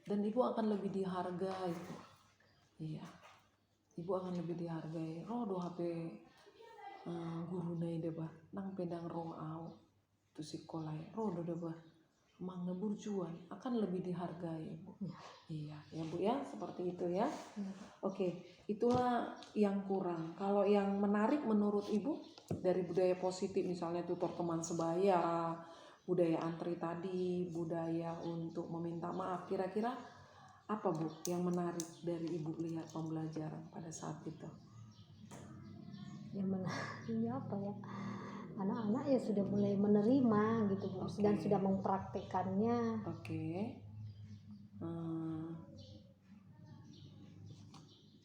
dan ibu akan lebih dihargai. Iya, ibu akan lebih dihargai. Roh do HP guru nai deba, nang pedang roh au, tu sekolah. Roh do deba, mangga burjuan akan lebih dihargai ibu. Iya, ya Bu ya, seperti itu ya. Oke, itulah yang kurang. Kalau yang menarik menurut ibu dari budaya positif, misalnya tutor teman sebaya, budaya antri tadi, budaya untuk meminta maaf, kira-kira apa Bu yang menarik dari ibu lihat pembelajaran pada saat itu?
Yang menarik apa ya? Anak-anak ya sudah mulai menerima gitu Bu, dan sudah mempraktekannya.
Oke.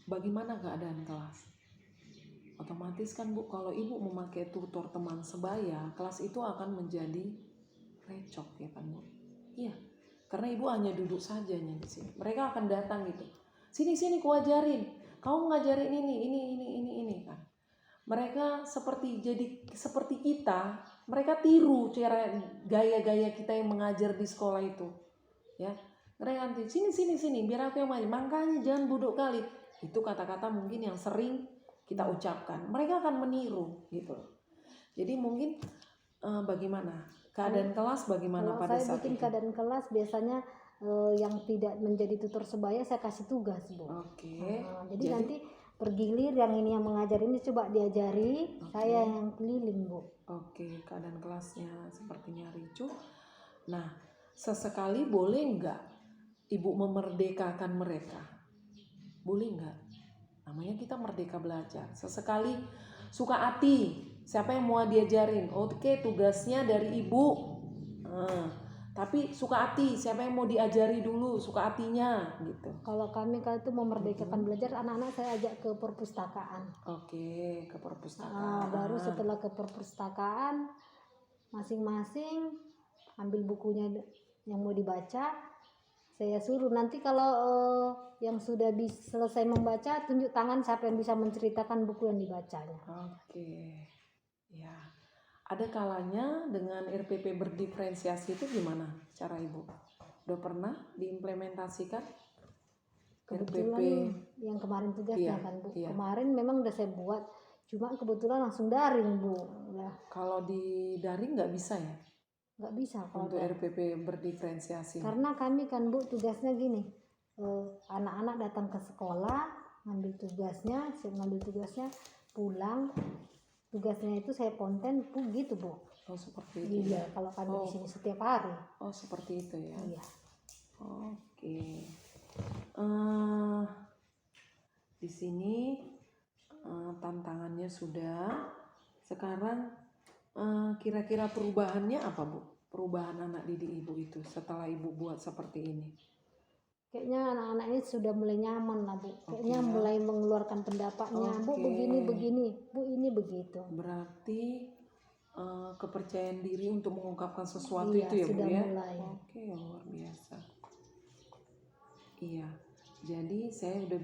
Bagaimana keadaan kelas? Otomatis kan Bu, kalau ibu memakai tutor teman sebaya, kelas itu akan menjadi recok ya kan Bu? Iya, karena ibu hanya duduk saja di sini. Mereka akan datang gitu. Sini ku ajarin. Kau ngajarin ini kan. Mereka seperti kita. Mereka tiru cara gaya-gaya kita yang mengajar di sekolah itu. Ya. Mereka nanti sini biar aku yang main. Makanya jangan bodoh kali. Itu kata-kata mungkin yang sering kita ucapkan. Mereka akan meniru gitu. Jadi mungkin bagaimana? Keadaan kelas bagaimana
Kalau
pada
saya
saat
bikin
itu?
keadaan kelas biasanya yang tidak menjadi tutor sebaya saya kasih tugas, Bu.
Oke.
Jadi nanti bergilir yang ini yang mengajar ini coba diajari,
Oke.
saya yang keliling, Bu.
Oke, keadaan kelasnya sepertinya ricuh. Nah, sesekali boleh nggak Ibu memerdekakan mereka? Boleh nggak? Namanya kita merdeka belajar. Sesekali suka hati, siapa yang mau diajarin? Oke, tugasnya dari Ibu. Tapi suka hati, siapa yang mau diajari dulu suka hatinya gitu.
Kalau kami kalau itu memerdekakan belajar, anak-anak saya ajak ke perpustakaan.
Oke, ke perpustakaan.
Baru setelah ke perpustakaan, masing-masing ambil bukunya yang mau dibaca, saya suruh nanti kalau yang sudah selesai membaca, tunjuk tangan siapa yang bisa menceritakan buku yang dibacanya.
Oke, ya. Ada kalanya dengan RPP berdiferensiasi itu gimana cara Ibu? Udah pernah diimplementasikan?
Kebetulan yang kemarin tugasnya
Iya,
kan, Bu.
iya.
Kemarin memang udah saya buat, cuma kebetulan langsung daring, Bu. Ya,
Kalau di daring nggak bisa ya
nggak bisa kalau
untuk
daring.
RPP berdiferensiasi?
Karena kami kan, Bu, tugasnya gini, anak-anak datang ke sekolah, ngambil tugasnya, pulang, tugasnya itu saya konten, Bu, gitu, Bu.
Oh, seperti itu.
Iya, kalau kami di sini setiap hari.
Oh, seperti itu ya.
Iya.
Oke. Di sini tantangannya sudah. Sekarang kira-kira perubahannya apa, Bu? Perubahan anak didik Ibu itu setelah Ibu buat seperti ini.
Kayaknya anak-anak ini sudah mulai nyaman lah, Bu. Kayaknya
Oke.
mulai mengeluarkan pendapatnya. Bu,
Oke.
begini, Bu, ini begitu.
Berarti kepercayaan diri untuk mengungkapkan sesuatu
Iya,
itu ya, Bu
sudah
ya?
mulai.
Oke, luar biasa. Iya, jadi saya udah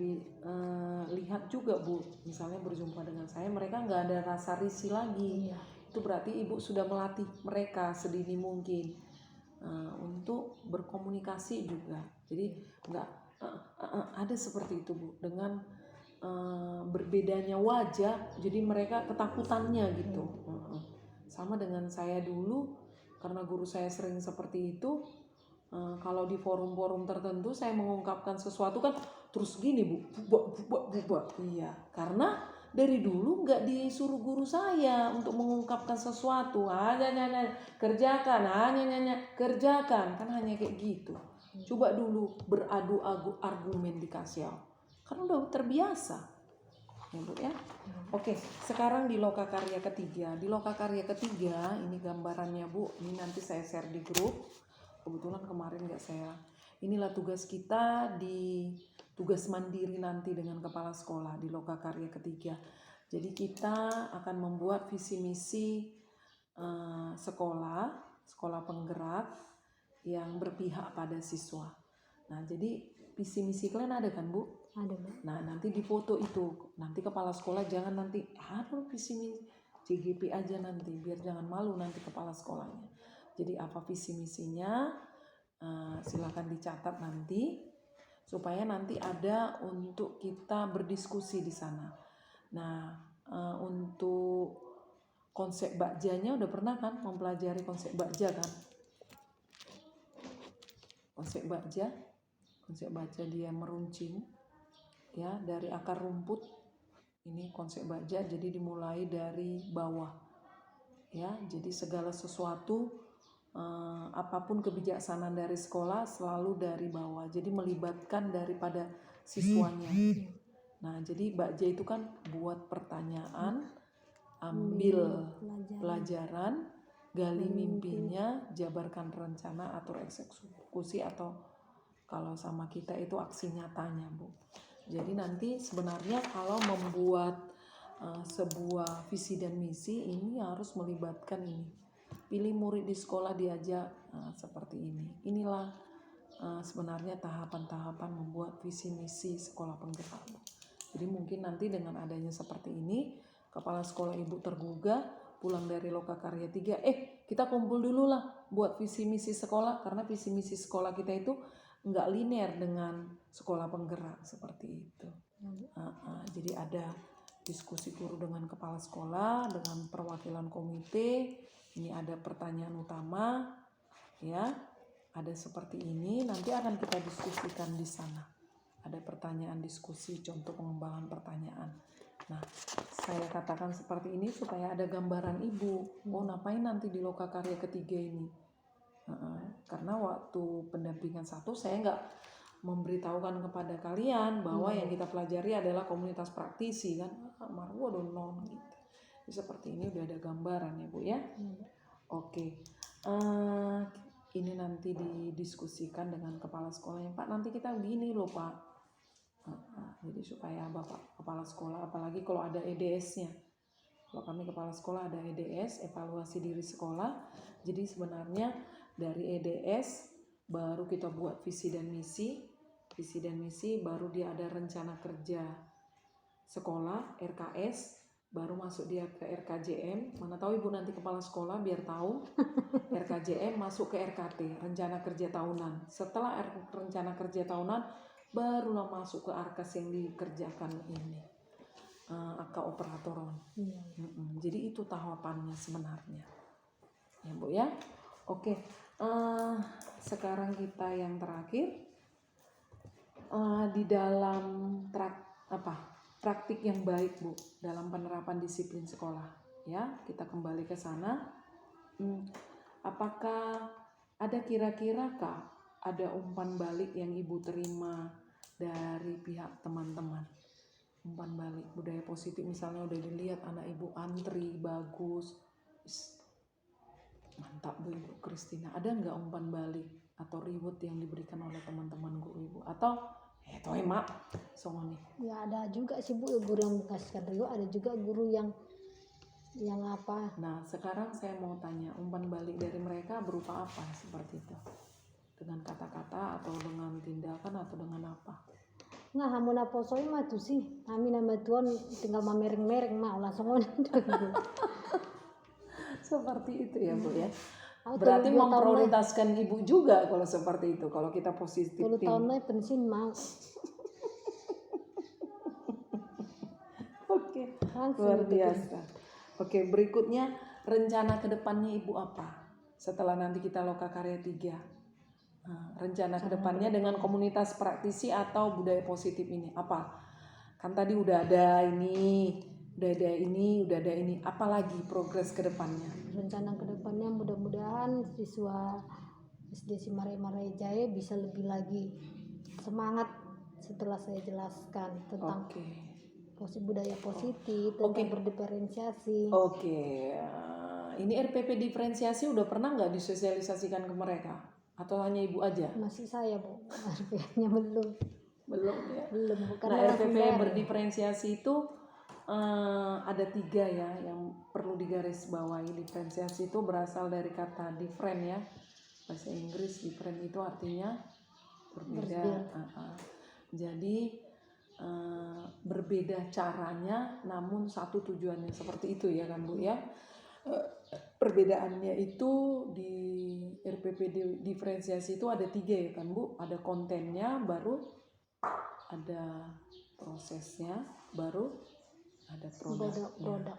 lihat juga, Bu, misalnya berjumpa dengan saya, mereka nggak ada rasa risih lagi.
Iya.
Itu berarti Ibu sudah melatih mereka sedini mungkin untuk berkomunikasi juga. Jadi nggak ada seperti itu, Bu, dengan berbedanya wajah, jadi mereka ketakutannya gitu. Sama dengan saya dulu, karena guru saya sering seperti itu. Kalau di forum-forum tertentu saya mengungkapkan sesuatu kan terus gini, Bu, bubak. Iya, karena dari dulu nggak disuruh guru saya untuk mengungkapkan sesuatu. Kerjakan, kerjakan, kan hanya kayak gitu. Coba dulu beradu argumen di Kasiau, karena udah terbiasa. Ya, Bu ya. Oke, sekarang di loka karya ketiga. Di loka karya ketiga ini gambarannya, Bu. Ini nanti saya share di grup. Kebetulan kemarin nggak saya. Inilah tugas kita di tugas mandiri nanti dengan kepala sekolah di loka karya ketiga. Jadi kita akan membuat visi misi sekolah penggerak yang berpihak pada siswa. Nah, jadi visi misi kalian ada kan, Bu?
Ada, Bu.
Nah, nanti di foto itu. Nanti kepala sekolah jangan nanti visi misi CGP aja nanti, biar jangan malu nanti kepala sekolahnya. Jadi apa visi misinya, silakan dicatat nanti supaya nanti ada untuk kita berdiskusi di sana. Nah, untuk konsep bakjanya udah pernah kan mempelajari konsep bakja kan? Konsep bakja dia meruncing ya dari akar rumput. Ini konsep bakja, jadi dimulai dari bawah ya. Jadi segala sesuatu apapun kebijaksanaan dari sekolah selalu dari bawah, jadi melibatkan daripada siswanya. Nah, jadi bakja itu kan buat pertanyaan, ambil pelajaran, gali mimpinya, jabarkan rencana, atur eksekusi, atau kalau sama kita itu aksi nyatanya, Bu. Jadi nanti sebenarnya kalau membuat sebuah visi dan misi ini harus melibatkan ini. Pilih murid di sekolah diajak seperti ini. Inilah sebenarnya tahapan-tahapan membuat visi misi sekolah penggerak. Jadi mungkin nanti dengan adanya seperti ini, kepala sekolah Ibu tergugah, pulang dari loka karya 3, kita kumpul dulu lah buat visi misi sekolah, karena visi misi sekolah kita itu nggak linear dengan sekolah penggerak seperti itu. Jadi ada diskusi guru dengan kepala sekolah, dengan perwakilan komite. Ini ada pertanyaan utama, ya. Ada seperti ini, nanti akan kita diskusikan di sana. Ada pertanyaan diskusi, contoh pengembangan pertanyaan. Nah, saya katakan seperti ini supaya ada gambaran ibu. Oh, ngapain nanti di lokakarya ketiga ini? Karena waktu pendampingan 1 saya nggak memberitahukan kepada kalian bahwa yang kita pelajari adalah komunitas praktisi kan. Marwo non gitu. Jadi seperti ini udah ada gambaran ya Bu ya. Oke. Ini nanti didiskusikan dengan kepala sekolahnya, Pak. Nanti kita begini loh Pak. Jadi supaya Bapak kepala sekolah, apalagi kalau ada EDS-nya. Kalau kami kepala sekolah ada EDS, evaluasi diri sekolah. Jadi sebenarnya dari EDS baru kita buat visi dan misi. Visi dan misi baru dia ada rencana kerja sekolah, RKS, baru masuk dia ke RKJM. Mana tahu Ibu nanti kepala sekolah biar tahu. RKJM masuk ke RKT, rencana kerja tahunan. Setelah rencana kerja tahunan barulah masuk ke ARKAS yang dikerjakan ini. AK operatoron. Jadi itu tahapannya sebenarnya. Ya Bu ya. Oke. Sekarang kita yang terakhir. Di dalam praktik yang baik Bu dalam penerapan disiplin sekolah ya, kita kembali ke sana. Apakah ada kira-kira ada umpan balik yang Ibu terima dari pihak teman-teman? Umpan balik budaya positif misalnya udah dilihat anak Ibu antri bagus, mantap Bu Ibu Kristina. Ada nggak umpan balik atau reward yang diberikan oleh teman-teman guru Ibu? Atau emak songoni?
Ya ada juga sih Bu guru yang mengasihkan reward, ada juga guru yang apa.
Nah sekarang saya mau tanya, umpan balik dari mereka berupa apa seperti itu? Dengan kata-kata atau dengan tindakan atau dengan apa?
Nah, hamun apa soy mah tuh sih. Kami nama Tuhan tinggal mamereng-mereng mah langsung
Seperti itu ya Bu ya.
Aku
Berarti
2 tahun
memprioritaskan Ibu juga kalau seperti itu. Kalau kita positif.
10 tahun lagi pensiun mau.
Oke,
Langsung
luar
gitu.
biasa. Oke, berikutnya rencana kedepannya Ibu apa? Setelah nanti kita lokakarya 3. Rencana kedepannya dengan komunitas praktisi atau budaya positif ini apa? Kan tadi udah ada ini, udah ada ini. Apalagi progres kedepannya?
Rencana kedepannya mudah-mudahan siswa SD Simare-Mare Jaya bisa lebih lagi semangat setelah saya jelaskan tentang budaya positif, tentang berdiferensiasi.
Ini RPP diferensiasi udah pernah nggak disosialisasikan ke mereka? Atau hanya Ibu aja?
Masih saya Bu, RPP-nya belum
Ya.
belum.
Nah RPP berdiferensiasi itu ada 3 ya yang perlu digarisbawahi. Diferensiasi itu berasal dari kata different ya, bahasa Inggris. Different itu artinya berbeda. Jadi berbeda caranya namun satu tujuannya, seperti itu ya kan Bu ya. Perbedaannya itu di RPP diferensiasi itu ada 3 ya kan Bu. Ada kontennya, baru ada prosesnya, baru ada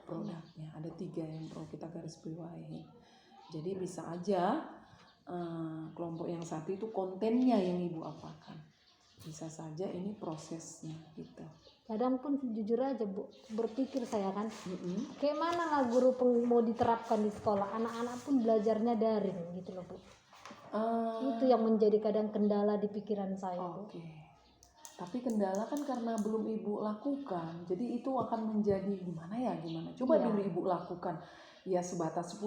produknya. Ada 3 yang perlu kita garis bawahi. Jadi bisa aja kelompok yang satu itu kontennya yang Ibu apakan, bisa saja ini prosesnya gitu.
Kadang pun jujur aja Bu, berpikir saya kan, kayak mana lah guru mau diterapkan di sekolah, anak-anak pun belajarnya daring gitu loh Bu. Itu yang menjadi kadang kendala di pikiran saya Bu.
Tapi kendala kan karena belum Ibu lakukan, jadi itu akan menjadi gimana. Coba dulu Ibu lakukan, ya sebatas 10%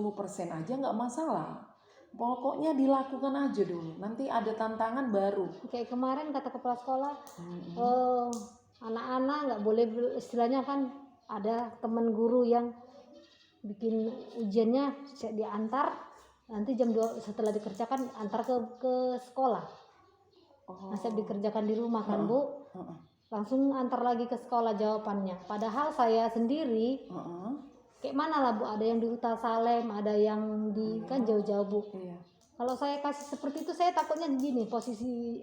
aja nggak masalah. Pokoknya dilakukan aja dulu, nanti ada tantangan baru.
Kayak kemarin kata kepala sekolah, anak-anak nggak boleh, istilahnya kan ada teman guru yang bikin ujiannya diantar, nanti jam 2 setelah dikerjakan antar ke sekolah. Masa dikerjakan di rumah kan Bu, langsung antar lagi ke sekolah jawabannya. Padahal saya sendiri kayak mana lah Bu, ada yang di Huta Salem, ada yang di kan jauh-jauh Bu. Kalau saya kasih seperti itu, saya takutnya gini, posisi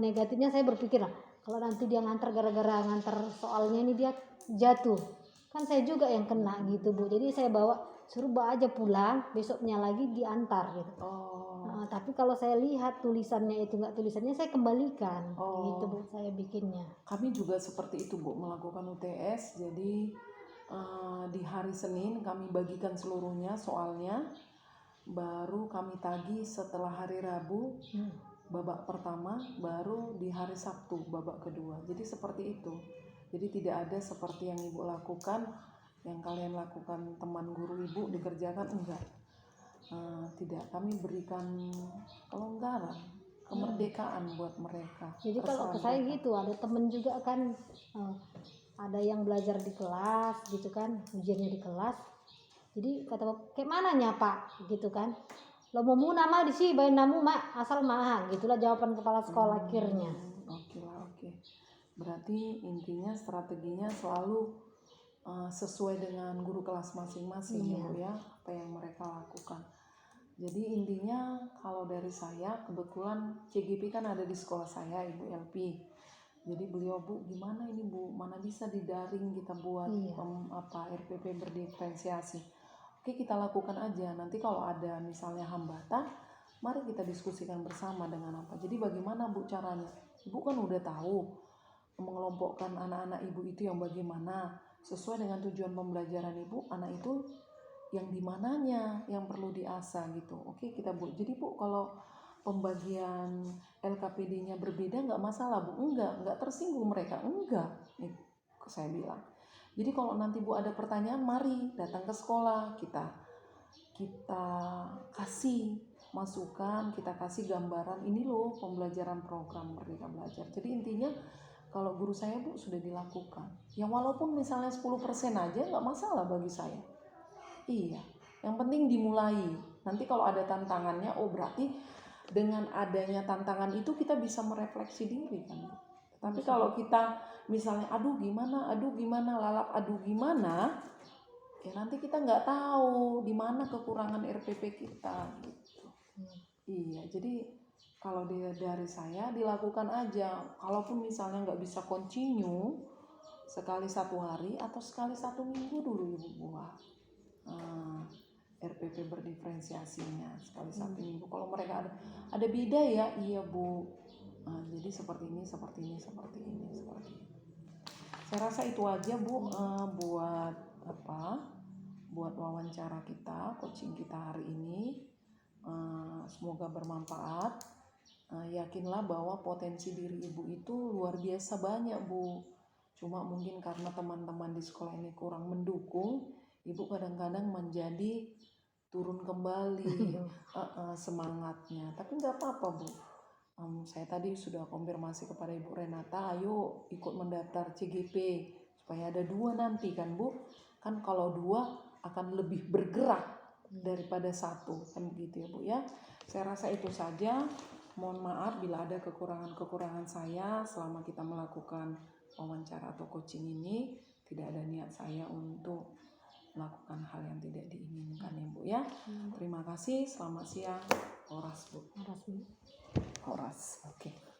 negatifnya saya berpikir lah, kalau nanti dia ngantar gara-gara ngantar soalnya ini dia jatuh, kan saya juga yang kena gitu Bu. Jadi saya suruh bawa aja pulang, besoknya lagi diantar gitu.
Oh,
Tapi kalau saya lihat tulisannya itu nggak tulisannya, saya kembalikan gitu Bu,
oh.
saya bikinnya.
Kami juga seperti itu Bu, melakukan UTS. Jadi di hari Senin kami bagikan seluruhnya soalnya, baru kami tagih setelah hari Rabu babak pertama, baru di hari Sabtu babak kedua. Jadi seperti itu. Jadi tidak ada seperti yang Ibu lakukan, yang kalian lakukan teman guru Ibu dikerjakan, enggak. Tidak, kami berikan kelonggaran, kemerdekaan buat mereka.
Jadi kalau ke
Terserah
saya
mereka.
gitu, ada temen juga kan, ada yang belajar di kelas gitu kan, ujiannya di kelas. Jadi kata Bapak, kayak mananya Pak gitu kan. Lo mau nama di sini bayi namu mak asal mah gitulah jawaban kepala sekolah akhirnya.
Oke lah, oke. Berarti intinya strateginya selalu sesuai dengan guru kelas masing-masing ya
Iya.
Bu ya, apa yang mereka lakukan. Jadi intinya kalau dari saya, kebetulan CGP kan ada di sekolah saya, Ibu LP. Jadi beliau, Bu, gimana ini Bu, mana bisa di daring kita buat
Iya.
RPP berdiferensiasi. Oke, kita lakukan aja. Nanti kalau ada misalnya hambatan, mari kita diskusikan bersama dengan apa. Jadi bagaimana Bu caranya? Ibu kan udah tahu mengelompokkan anak-anak Ibu itu yang bagaimana. Sesuai dengan tujuan pembelajaran Ibu, anak itu yang dimananya yang perlu diasah gitu. Oke, kita Bu. Jadi Bu, kalau pembagian LKPD-nya berbeda nggak masalah Bu? Nggak tersinggung mereka, enggak. Nih, saya bilang. Jadi kalau nanti Bu ada pertanyaan, mari datang ke sekolah, kita kasih masukan, kita kasih gambaran, ini loh pembelajaran program Merdeka Belajar. Jadi intinya kalau guru saya Bu sudah dilakukan. Ya walaupun misalnya 10% aja nggak masalah bagi saya. Iya, yang penting dimulai. Nanti kalau ada tantangannya, oh berarti dengan adanya tantangan itu kita bisa merefleksi diri kan. Tapi kalau kita misalnya aduh gimana, lalap aduh gimana, ya nanti kita nggak tahu di mana kekurangan RPP kita gitu. Iya, jadi kalau dari saya dilakukan aja. Kalaupun misalnya nggak bisa continue sekali 1 hari atau sekali 1 minggu dulu Ibu buat RPP berdiferensiasinya sekali 1 minggu. Kalau mereka ada beda ya, iya Bu. Jadi seperti ini. Saya rasa itu aja Bu, buat wawancara kita, coaching kita hari ini. Semoga bermanfaat. Yakinlah bahwa potensi diri Ibu itu luar biasa banyak Bu. Cuma mungkin karena teman-teman di sekolah ini kurang mendukung, Ibu kadang-kadang menjadi turun kembali semangatnya. Tapi nggak apa-apa Bu. Saya tadi sudah konfirmasi kepada Ibu Renata, ayo ikut mendaftar CGP supaya ada 2 nanti kan Bu. Kan kalau 2 akan lebih bergerak daripada 1 kan gitu ya Bu ya. Saya rasa itu saja. Mohon maaf bila ada kekurangan saya selama kita melakukan wawancara atau coaching ini. Tidak ada niat saya untuk melakukan hal yang tidak diinginkan ya Bu ya. Terima kasih, selamat siang. Horas Bu.
Horas Bu.
Horas, oke.